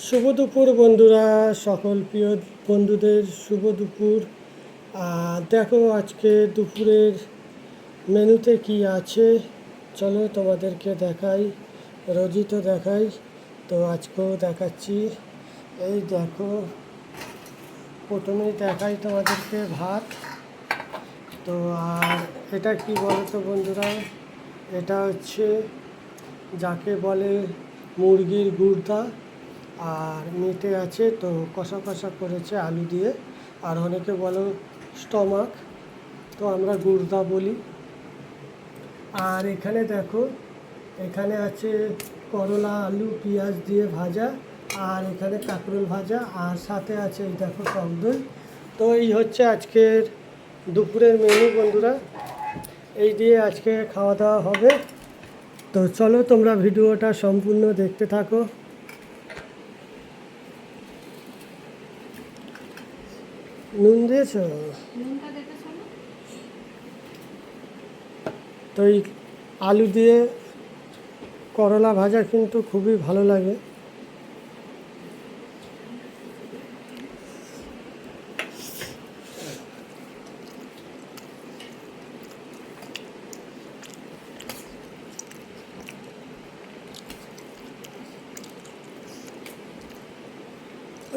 শুভ দুপুর বন্ধুরা, সকল প্রিয় বন্ধুদের শুভ দুপুর। দেখো আজকে দুপুরের মেনুতে কি আছে, চলো তোমাদেরকে দেখাই। রোজই তো দেখাই, তো আজকেও দেখাচ্ছি। এই দেখো, প্রথমেই দেখাই তোমাদেরকে ভাত। তো আর এটা কি বলো তো বন্ধুরা, এটা হচ্ছে যাকে বলে মুরগির গুর্দা, আর মেটে আছে তো কষা কষা করেছে আলু দিয়ে, আর অনেকে বলো স্টমাক, তো আমরা গুর্দা বলি। আর এখানে দেখো, এখানে আছে করলা আলু পেঁয়াজ দিয়ে ভাজা, আর এখানে কাঁকরোল ভাজা, আর সাথে আছে এই দেখো টক দই। তো এই হচ্ছে আজকের দুপুরের মেনু বন্ধুরা, এই দিয়ে আজকে খাওয়া দাওয়া হবে। তো চলো তোমরা ভিডিওটা সম্পূর্ণ দেখতে থাকো। নুন দিয়েছ? তো এই আলু দিয়ে করলা ভাজা কিন্তু খুবই ভালো লাগে।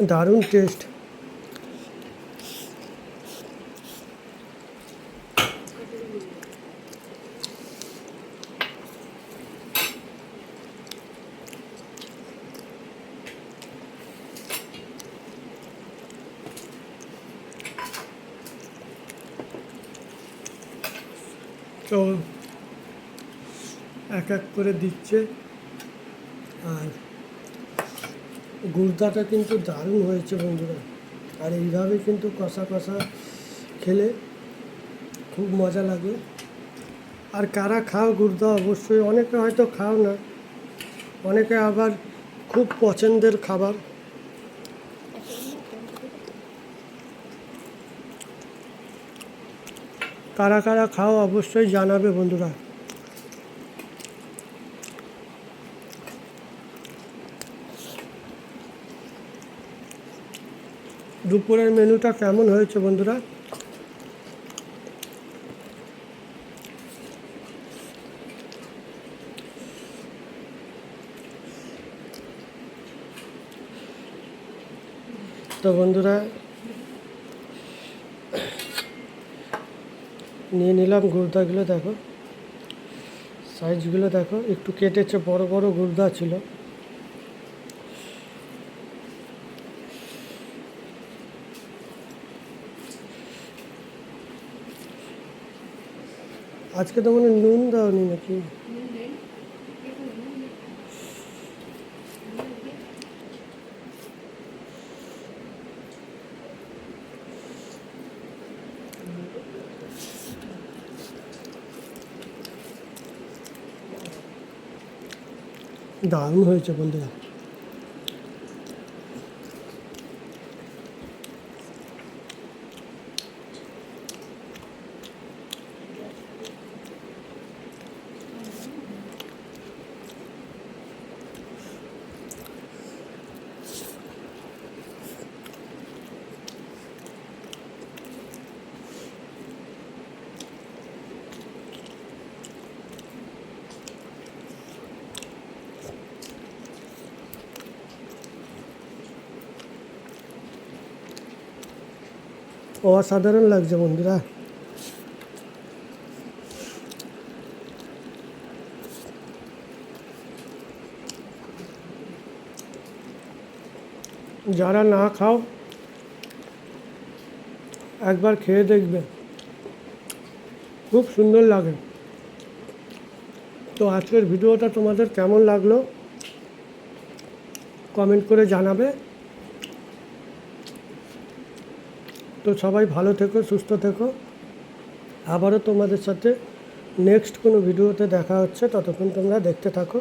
দারুণ টেস্ট। তো এক এক করে দিচ্ছে, আর গুর্দাটা কিন্তু দারুণ হয়েছে বন্ধুরা। আর এইভাবে কিন্তু কষা কষা খেলে খুব মজা লাগে। আর কারা খাও গুর্দা, অবশ্যই অনেকে হয়তো খাও না, অনেকে আবার খুব পছন্দের খাবার। কারা কারা খাও অবশ্যই জানাবে বন্ধুরা। দুপুরের মেনুটা কেমন হয়েছে বন্ধুরা? তো বন্ধুরা নিয়ে নিলাম গুর্দাগুলো, দেখো সাইজগুলো দেখো, একটু কেটেছে, বড় বড় গুর্দা ছিল। আজকে তো মানে নুন দাওনি নাকি? দারুণ হয়েছে বন্ধুরা। অসাধারণ লাগছে বন্ধুরা। যারা না খাও একবার খেয়ে দেখবে, খুব সুন্দর লাগে। তো আজকের ভিডিওটা তোমাদের কেমন লাগলো কমেন্ট করে জানাবে। তো সবাই ভালো থেকো, সুস্থ থেকো। আবারও তোমাদের সাথে নেক্সট কোনো ভিডিওতে দেখা হচ্ছে, ততক্ষণ তোমরা দেখতে থাকো।